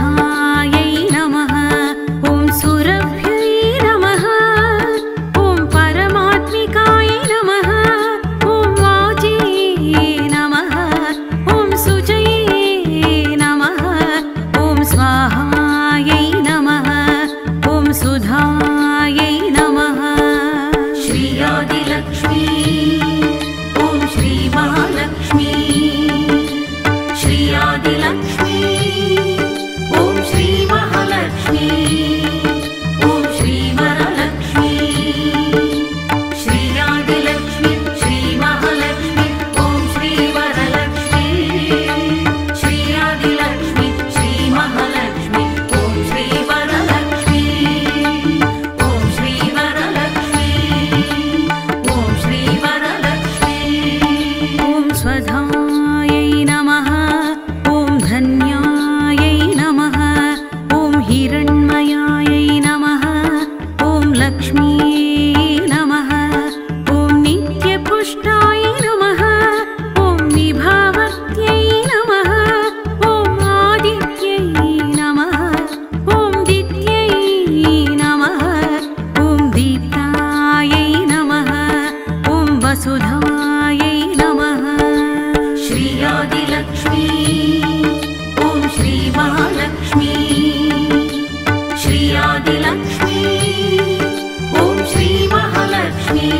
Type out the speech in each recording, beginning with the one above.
सुधायै नमः। ॐ सुरभ्यै नमः। ॐ परमात्मिकायै नमः। ॐ वाच्यै नमः। ॐ सुजये नमः। ॐ स्वाहायै नमः। ॐ सुधायै नमः। श्रीयादिलक्ष्मी ॐ श्रीमहालक्ष्मी। श्रीयादिलक्ष्मी ॐ श्रीमहालक्ष्मी। ॐ श्रीवरलक्ष्मी। श्रीयादिलक्ष्मी श्रीमहालक्ष्मी ॐ श्रीवरलक्ष्मी। श्रीयादिलक्ष्मी श्रीमहालक्ष्मी ॐ श्रीवरलक्ष्मी। ॐ श्रीवरलक्ष्मी। ॐ श्रीवरलक्ष्मी। ॐ स्वधायै नमः। ॐ धन्यायै नमः। ॐ हिरण्मयायै नमः। ॐ लक्ष्म्यै नमः। ॐ नित्यपुष्टाय नमः। ॐ विभावत्यै नमः। ॐ आदित्यै नमः। ॐ दित्यै नमः। ॐ दीप्तायै नमः। ॐ वसुधायै नमः। श्रीयादिलक्ष्मी ॐ श्रीमहालक्ष्मी। श्रीयादिलक्ष्मी ॐ श्रीमहालक्ष्मी।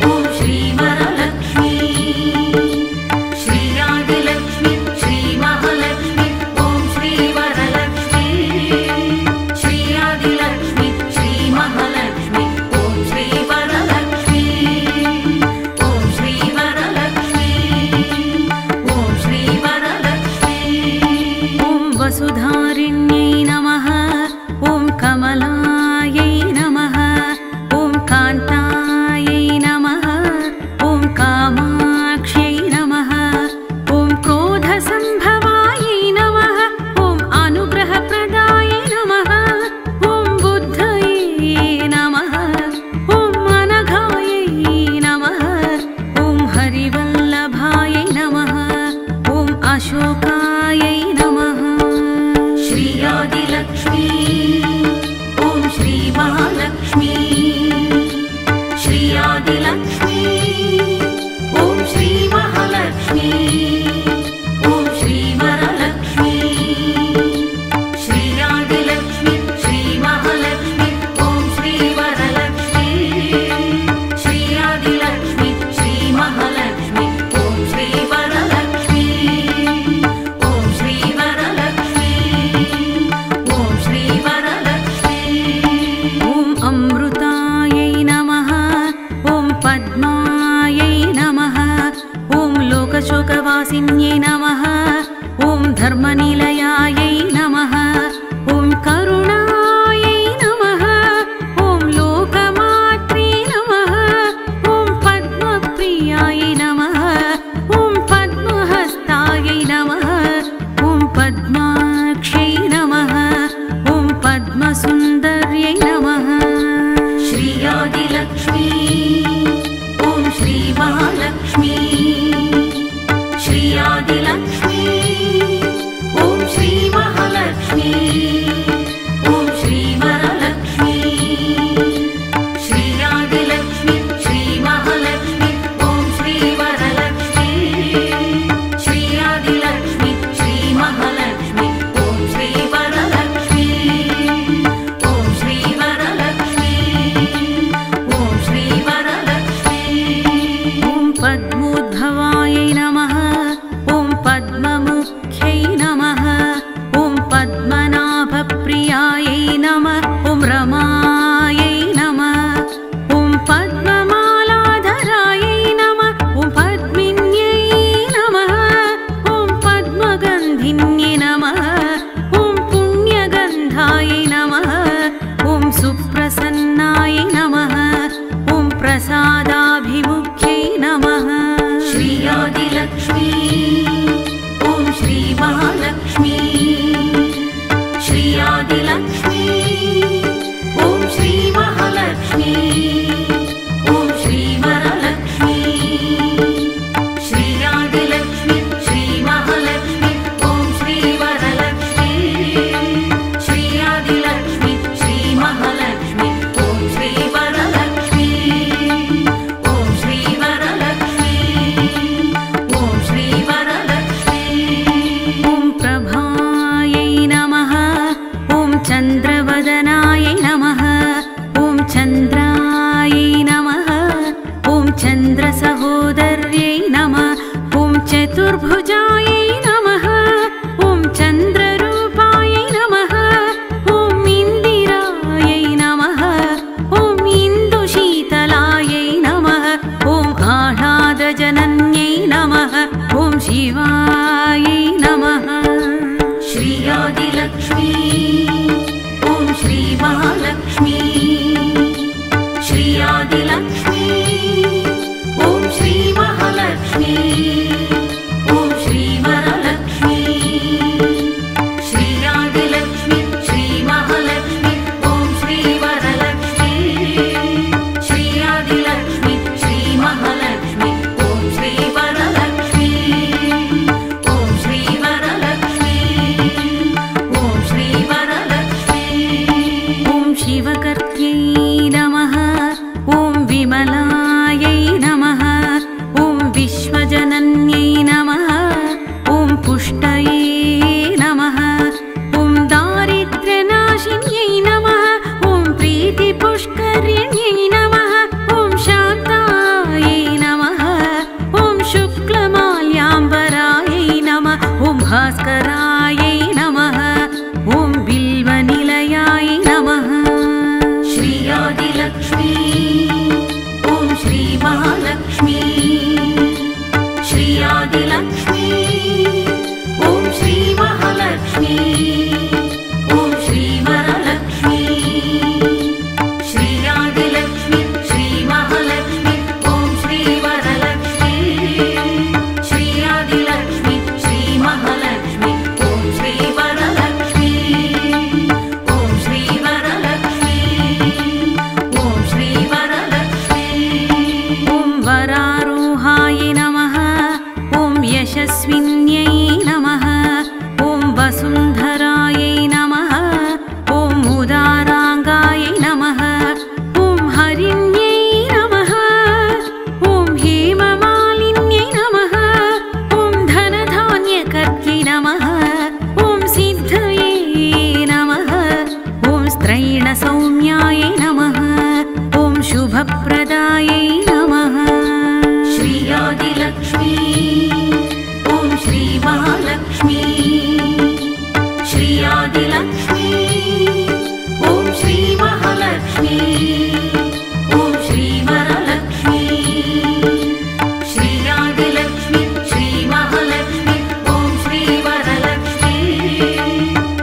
ॐ श्रीवरलक्ष्मी। श्रीयादिलक्ष्मी श्रीमहालक्ष्मी ॐ श्रीवरलक्ष्मी। श्रीयादिलक्ष्मी श्रीमहालक्ष्मी ॐ श्रीवरलक्ष्मी। ॐ श्रीवरलक्ष्मी। ॐ श्रीवरलक्ष्मी। ॐ वसुधारिण्यै नमः। ॐ कमलायै नमः। ॐ कान्तायै नमः। ॐ कामाक्ष्यै नमः। ॐ क्रोधसम्भवायै नमः। ॐ अनुग्रहप्रदायै नमः। ॐ बुद्धये नमः। ॐ अनघायै नमः। ॐ हरिवल्लभायै नमः। ॐ अशोकायै नमः। श्रीयादिलक्ष्मी ॐ श्रीमहालक्ष्मी। श्रीयादिलक्ष्मी ॐ श्रीमहालक्ष्मी। ॐ श्रीवरलक्ष्मी। श्रीयादिलक्ष्मी श्रीमहालक्ष्मी ॐ श्रीवरलक्ष्मी। श्रीयादिलक्ष्मी श्रीमहालक्ष्मी ॐ श्रीवरलक्ष्मी। ॐ श्रीवरलक्ष्मी। ॐ श्रीवरलक्ष्मी। ॐ अमृतायै नमः। ॐ पद्मायै नमः। ॐ लोकशोकवासिन्यै नमः। ॐ धर्मनिलयायै नमः। ॐ करुणायै नमः। ॐ लोकमात्रे नमः। ॐ पद्मप्रियायै नमः। ॐ पद्महस्तायै नमः। ॐ पद्माक्ष्यै नमः। ॐ पद्मसुन्दर्यै नमः। श्रीयादिलक्ष्मी ॐ श्रीमहालक्ष्मी। श्रीयादिलक्ष्मी ॐ श्रीमहालक्ष्मी। ॐ श्रीवरलक्ष्मी। श्रीयादिलक्ष्मी श्रीमहालक्ष्मी ॐ श्रीवरलक्ष्मी। श्रीयादिलक्ष्मी श्रीमहालक्ष्मी ॐ श्रीवरलक्ष्मी। ॐ श्रीवरलक्ष्मी। ॐ श्रीवरलक्ष्मी। ॐ पद्मोद्भवायै नमः। ॐ पद्ममुख्यै नमः। ॐ पद्मनाभ श्रीयादिलक्ष्मी ॐ श्री महालक्ष्मी श्रीयादिलक्ष्मी ॐ श्री महालक्ष्मी ॐ श्री वरलक्ष्मी श्रीयादिलक्ष्मी श्री महालक्ष्मी ॐ श्री वरलक्ष्मी श्रीयादिलक्ष्मी श्री महालक्ष्मी ॐ श्री वरलक्ष्मी ॐ श्री वरलक्ष्मी ॐ श्री वरलक्ष्मी ॐ शिवकर्त्यै नमः ॐ विमलायै नमः ॐ विश्वजनन्यै नमः ॐ पुष्टये नमः ॐ दारिद्र्यनाशिन्यै नमः ॐ प्रीतिपुष्करिण्यै नमः ॐ शान्तायै नमः ॐ शुक्लमाल्याम्बरायै नमः ॐ भास्करायै नमः ॐ बिल्वनिलयाय नमः श्रीयादिलक्ष्मी ॐ श्री महालक्ष्मी श्रीयादिलक्ष्मी ॐ श्री महालक्ष्मी ॐ श्री वरलक्ष्मी श्रीयादिलक्ष्मी श्री महालक्ष्मी ॐ श्री वरलक्ष्मी श्रीयादिलक्ष्मी श्री महालक्ष्मी ॐ श्री वरलक्ष्मी ॐ श्री वरलक्ष्मी ॐ श्री वरलक्ष्मी ॐ वरारोहाय नमः ॐ यशस्विन्यै नमः ॐ वसुन्धरायै नमः ॐ उदाराङ्गाय नमः ॐ हरिण्यै नमः ॐ हेममालिन्यै नमः ॐ धनधान्यकर्त्यै नमः ॐ सिद्धये नमः ॐ स्त्रैणसौम्याय नमः ॐ शुभप्रदायै नमः श्रीयादिलक्ष्मी ॐ श्री महालक्ष्मी श्रीयादिलक्ष्मी ॐ श्री महालक्ष्मी ॐ श्री वरलक्ष्मी श्रीयादिलक्ष्मी श्री महालक्ष्मी ॐ श्री वरलक्ष्मी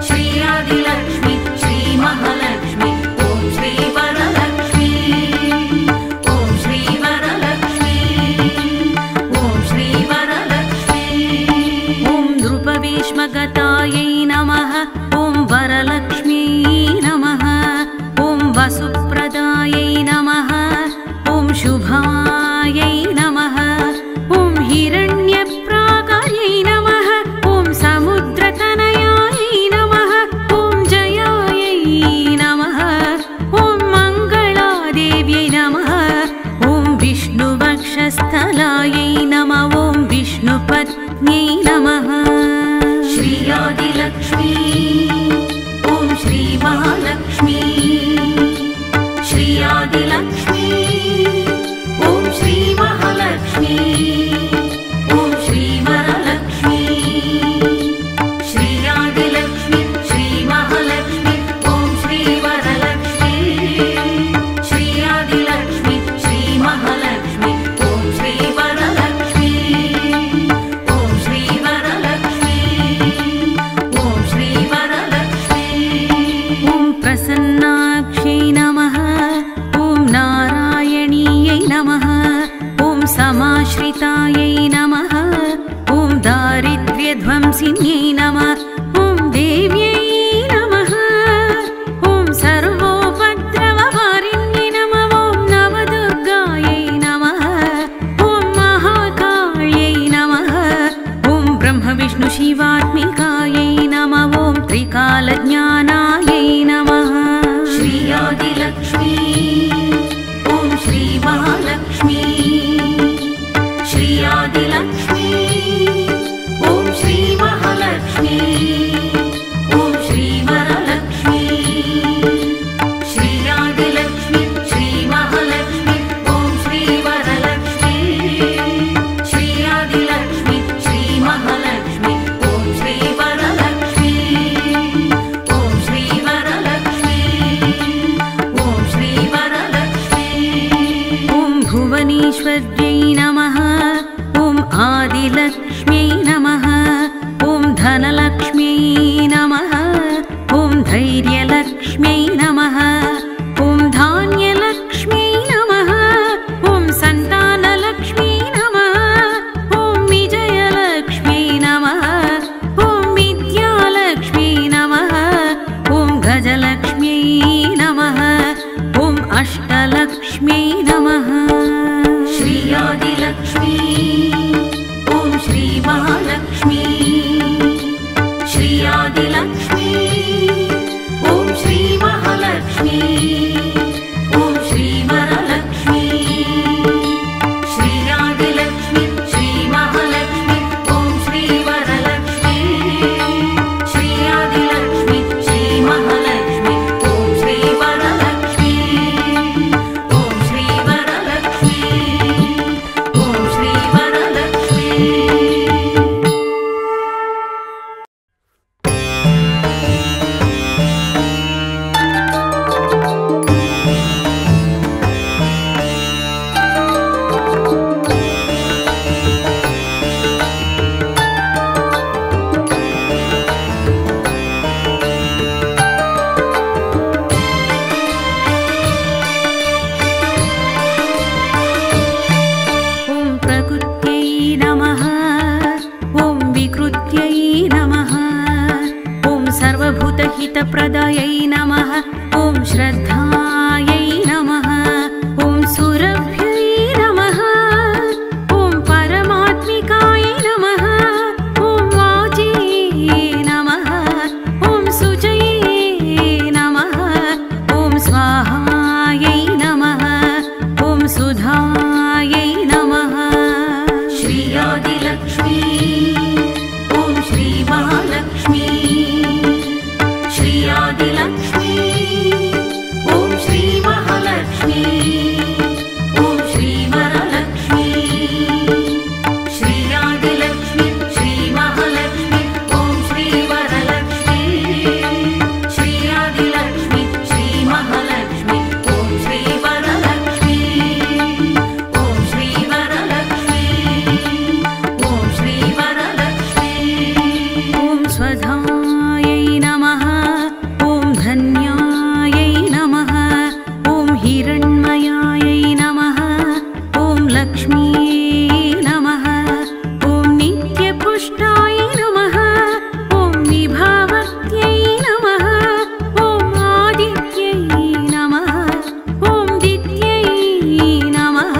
श्रीयादिलक्ष्मी श्री महालक्ष्मी ॐ श्री वरलक्ष्मी ॐ श्री वरलक्ष्मी ॐ श्री वरलक्ष्मी ॐ नृपभीष्मगतायै नमः ॐ वरलक्ष्म्यै नमः ॐ वसुप्रदायै नमः ॐ शुभायै नमः ॐ हिरण्यप्राकार्यै नमः ॐ समुद्रतनयायै नमः ॐ जयायै नमः ॐ मङ्गलादेव्यै नमः ॐ विष्णुवक्षस्थलायै नमः ॐ विष्णुपत्न्यै नमः श्रीयादिलक्ष्मी ॐ श्री महालक्ष्मी श्रीयादिलक्ष्मी ॐ श्री महालक्ष्मी ॐ श्री वरलक्ष्मी श्रीयादिलक्ष्मी श्री महालक्ष्मी ॐ श्री वरलक्ष्मी श्रीयादिलक्ष्मी श्री महालक्ष्मी ॐ श्री वरलक्ष्मी ॐ श्री वरलक्ष्मी ॐ श्री वरलक्ष्मी ॐ प्रसन्नाक्ष्यै नमः ॐ नारायणीयै नमः ॐ समाश्रितायै नमः ॐ दारिद्र्यध्वंसिन्यै नमः ॐ देव्यै नमः ॐ सर्वोपद्रवहारिण्यै नमः ॐ नवदुर्गायै नमः ॐ महाकाल्यै नमः ॐ ब्रह्मविष्णुशिवात्मिकायै नमः ॐ त्रिकालज्ञानायै नमः श्रीयादिलक्ष्मी ॐ श्री महालक्ष्मी श्रीयादिलक्ष्मी ॐ श्री महालक्ष्मी ॐ श्री वरलक्ष्मी श्रीयादिलक्ष्मी श्री महालक्ष्मी ॐ श्री वरलक्ष्मी श्रीयादिलक्ष्मी श्री महालक्ष्मी ॐ श्री वरलक्ष्मी ॐ अमृतहितप्रदायै नमः ॐ श्रद्धायै नमः ॐ सुरभ्यै नमः ॐ परमात्मिकाय नमः ॐ वाजिये नमः ॐ सुजये नमः ॐ स्वाहायै नमः ॐ सुधायै नमः श्रीयादिलक्ष्मी ॐ श्रीमहालक्ष्मी श्रीयादिलक्ष्मी ॐ श्रीमहालक्ष्मी ॐ श्रीवरलक्ष्मी श्रीयादिलक्ष्मी श्रीमहालक्ष्मी ॐ श्रीवरलक्ष्मी श्रीयादिलक्ष्मी श्रीमहालक्ष्मी ॐ श्रीवरलक्ष्मी ॐ श्रीवरलक्ष्मी ॐ श्रीवरलक्ष्मी ॐ स्वधायै नमः ॐ धन्यायै नमः ॐ हिरण्मयायै नमः ॐ लक्ष्म्यै नमः ॐ नित्यपुष्टाय नमः ॐ विभावत्यै नमः ॐ आदित्यै नमः ॐ दित्यै नमः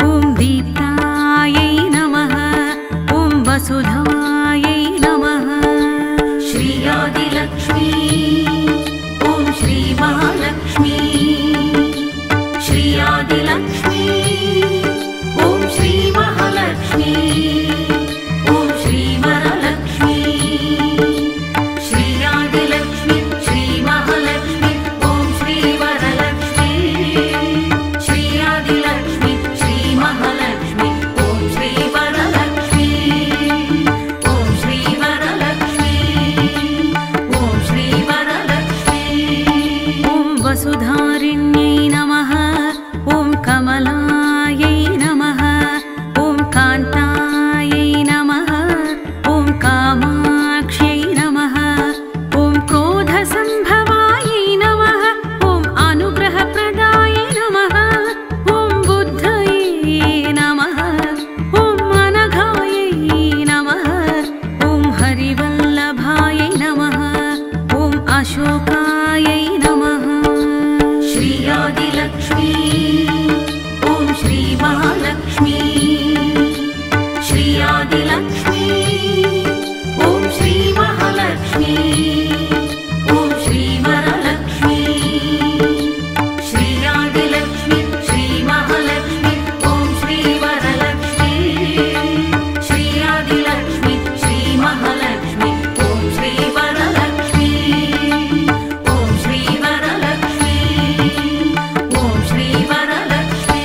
ॐ दीप्तायै नमः ॐ वसुधायै नमः श्रीयादिलक्ष्मी ॐ श्रीमहालक्ष्मी श्रीयादिलक्ष्मी ॐ श्रीमहालक्ष्मी ॐ श्रीवरलक्ष्मी श्रीयादिलक्ष्मी श्रीमहालक्ष्मी ॐ श्रीवरलक्ष्मी श्रीयादिलक्ष्मी श्रीमहालक्ष्मी ॐ श्रीवरलक्ष्मी ॐ श्रीवरलक्ष्मी ॐ श्रीवरलक्ष्मी ॐ वसुधारिण्यै नमः ॐ कमलायै नमः ॐ कान्तायै नमः ॐ कामाक्ष्यै नमः ॐ क्रोधसम्भवायै नमः ॐ अनुग्रहप्रदायै नमः ॐ बुद्धये नमः ॐ अनघायै नमः ॐ हरिवल्लभायै नमः ॐ अशोकायै नमः श्रीयादिलक्ष्मी ॐ श्रीमहालक्ष्मी श्रीयादिलक्ष्मी ॐ श्रीमहालक्ष्मी ॐ श्रीवरलक्ष्मी श्रीयादिलक्ष्मी श्रीमहालक्ष्मी ॐ श्रीवरलक्ष्मी श्रीयादिलक्ष्मी श्रीमहालक्ष्मी ॐ श्रीवरलक्ष्मी ॐ श्रीवरलक्ष्मी ॐ श्रीवरलक्ष्मी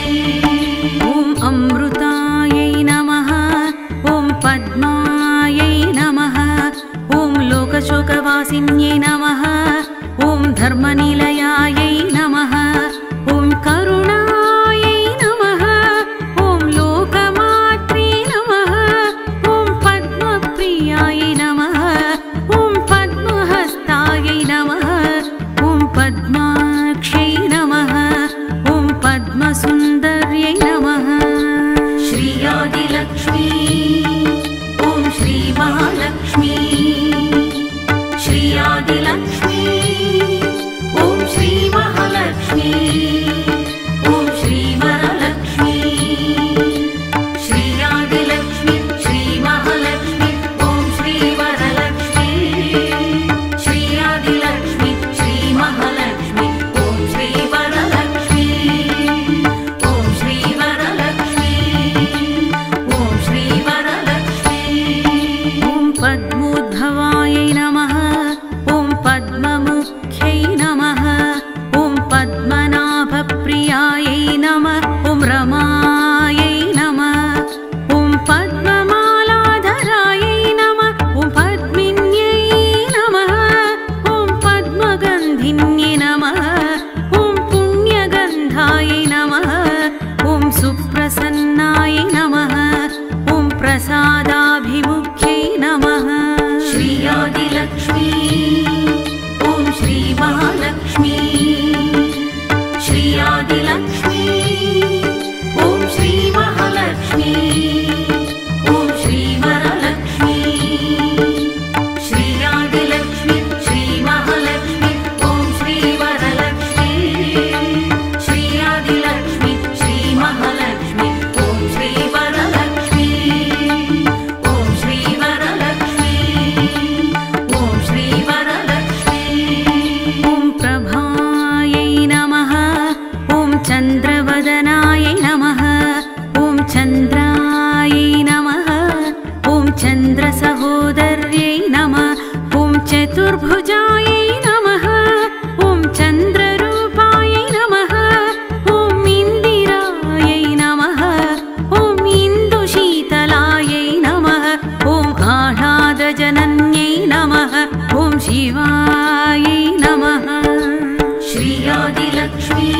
ॐ अमृतायै नमः ॐ पद्मायै नमः ॐ लोकशोकवासिन्यै नमः ॐ धर्मनिलयायै नमः ॐ करुणायै नमः ॐ लोकमात्रे नमः ॐ पद्मप्रियायै नमः ॐ पद्महस्तायै नमः ॐ पद्माक्ष्यै नमः ॐ पद्मसुन्दर्यै नमः श्रीयादिलक्ष्मी ॐ श्रीमहालक्ष्मी श्रीयादिलक्ष्मी ॐ श्रीमहालक्ष्मी ॐ श्रीवरलक्ष्मी श्रीयादिलक्ष्मी श्रीमहालक्ष्मी ॐ श्रीवरलक्ष्मी श्रीयादिलक्ष्मी श्रीमहालक्ष्मी ॐ श्रीवरलक्ष्मी ॐ श्रीवरलक्ष्मी ॐ श्रीवरलक्ष्मी ॐ पद्मोद्भवायै नमः ॐ पद्ममुख्यै नमः ॐ पद्मनाभप्रियायै चतुर्भुजायै नमः ॐ चन्द्ररूपायै नमः ॐ इन्दिरायै नमः ॐ इन्दुशीतलायै नमः ॐ आह्लादजनन्यै नमः ॐ शिवायै नमः श्री आदिलक्ष्मी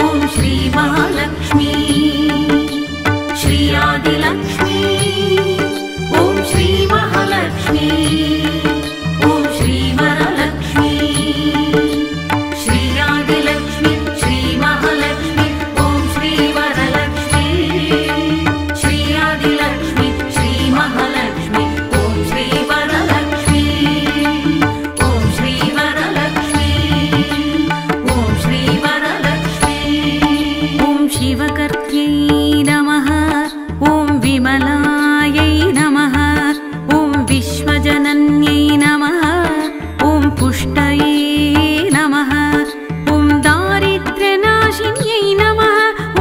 ॐ श्री महालक्ष्मी श्री आदिलक्ष्मी ॐ श्री महालक्ष्मी ॐ श्री वरलक्ष्मी श्री आदिलक्ष्मी श्री महालक्ष्मी ॐ श्री वरलक्ष्मी श्री आदिलक्ष्मी श्री महालक्ष्मी ॐ श्री वरलक्ष्मी ॐ श्री वरलक्ष्मी ॐ श्री वरलक्ष्मी ॐ शिवकर्त्यै नमः ॐ विमलायै नमः ॐ विश्वजनन्यै नमः ॐ पुष्टये नमः ॐ दारिद्र्यनाशिन्यै नमः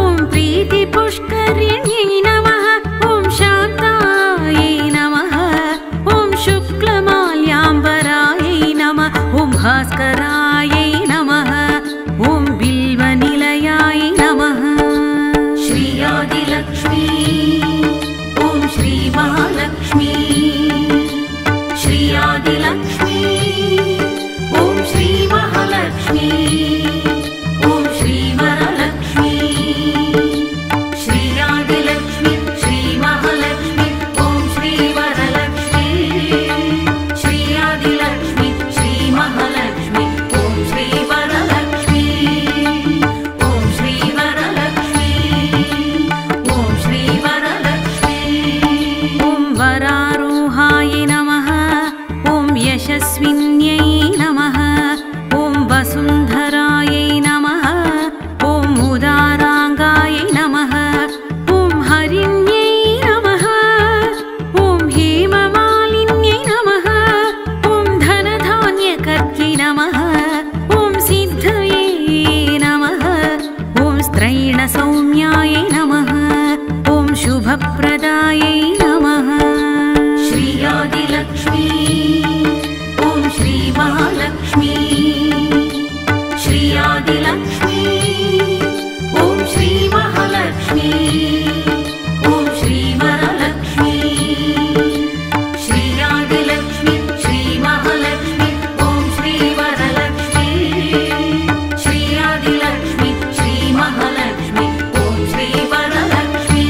ॐ प्रीतिपुष्करिण्यै नमः ॐ शान्तायै नमः ॐ शुक्लमाल्याम्बरायै नमः ॐ भास्करायै नमः ॐ बिल्वनिलयाय नमः श्री आदिलक्ष्मी ॐ श्री महालक्ष्मी श्री आदिलक्ष्मी ॐ श्री महालक्ष्मी ॐ श्री वरलक्ष्मी श्री आदिलक्ष्मी श्री महालक्ष्मी ॐ श्री वरलक्ष्मी श्री आदिलक्ष्मी श्री महालक्ष्मी ॐ श्री वरलक्ष्मी ॐ श्री वरलक्ष्मी ॐ श्री वरलक्ष्मी ॐ वरारोहाय नमः ॐ यशस्विन्यै नमः ॐ वसुन्धरायै नमः ॐ उदाराङ्गाय नमः ॐ हरिण्यै नमः ॐ हेममालिन्यै नमः ॐ धनधान्यकर्त्यै नमः ॐ सिद्धये नमः ॐ स्त्रैणसौम्याय नमः ॐ शुभप्रदायै नमः श्री आदिलक्ष्मी ॐ श्री महालक्ष्मी श्री आदिलक्ष्मी ॐ श्री महालक्ष्मी ॐ श्री वरलक्ष्मी श्री आदिलक्ष्मी श्री महालक्ष्मी ॐ श्री वरलक्ष्मी श्री आदिलक्ष्मी श्री महालक्ष्मी ॐ श्री वरलक्ष्मी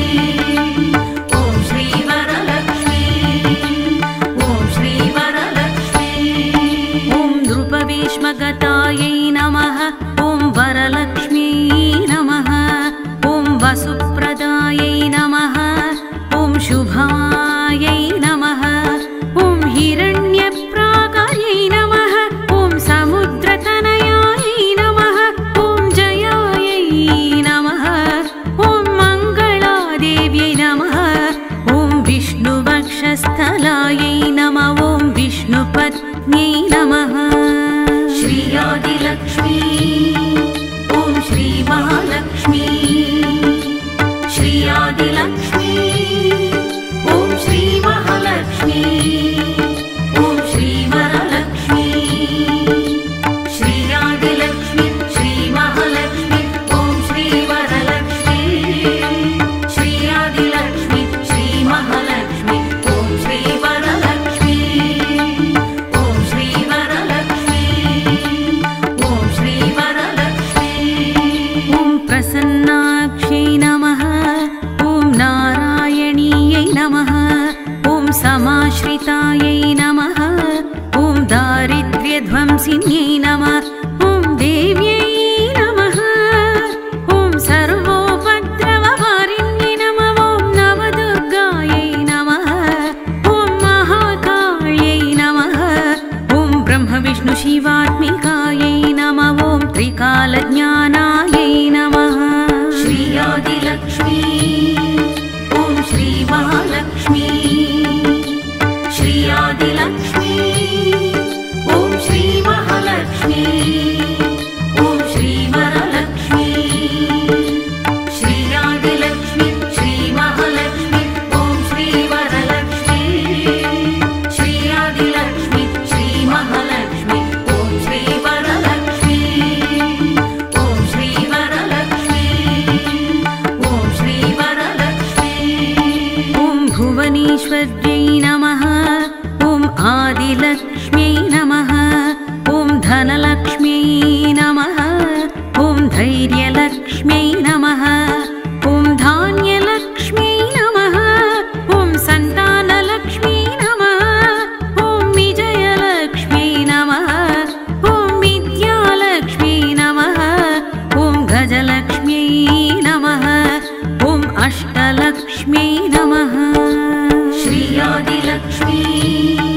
ॐ श्री वरलक्ष्मी ॐ श्री वरलक्ष्मी ॐ नृपवेश्मगतायै नमः ॐ वरलक्ष्मी नमः ॐ वसुप्रदायै नमः ॐ शुभायै नमः ॐ हिरण्यप्राकार्यै नमः ॐ समुद्रतनयायै नमः ॐ जयायै नमः ॐ मङ्गलादेव्यै नमः ॐ विष्णुवक्षस्थलायै नमः ॐ विष्णुपत्न्यै नमः श्री आदिलक्ष्मी ॐ श्री महालक्ष्मी श्री आदिलक्ष्मी ॐ श्री महालक्ष्मी ॐ श्री वरलक्ष्मी श्री आदिलक्ष्मी श्री महालक्ष्मी ॐ श्री वरलक्ष्मी श्री आदिलक्ष्मी श्री महालक्ष्मी ॐ श्री वरलक्ष्मी ॐ श्री वरलक्ष्मी ॐ श्री वरलक्ष्मी ॐ प्रसन्नाक्ष्यै नमः ॐ नारायणीयै नमः ॐ समाश्रितायै नमः ॐ दारिद्र्यध्वंसिन्यै नमः ॐ देव्यै नमः ॐ सर्वोपद्रवहारिण्यै नमः ॐ नवदुर्गायै नमः ॐ महाकाल्यै नमः ॐ ब्रह्मविष्णुशिवात्मिकायै नमः ॐ त्रिकालज्ञानायै नमः श्री आदिलक्ष्मी ॐ श्री महालक्ष्मी श्री आदिलक्ष्मी ॐ श्री महालक्ष्मी ॐ श्री वरलक्ष्मी श्री आदिलक्ष्मी श्री महालक्ष्मी ॐ श्री वरलक्ष्मी श्री आदिलक्ष्मी श्री महालक्ष्मी श्रीयादिलक्ष्मी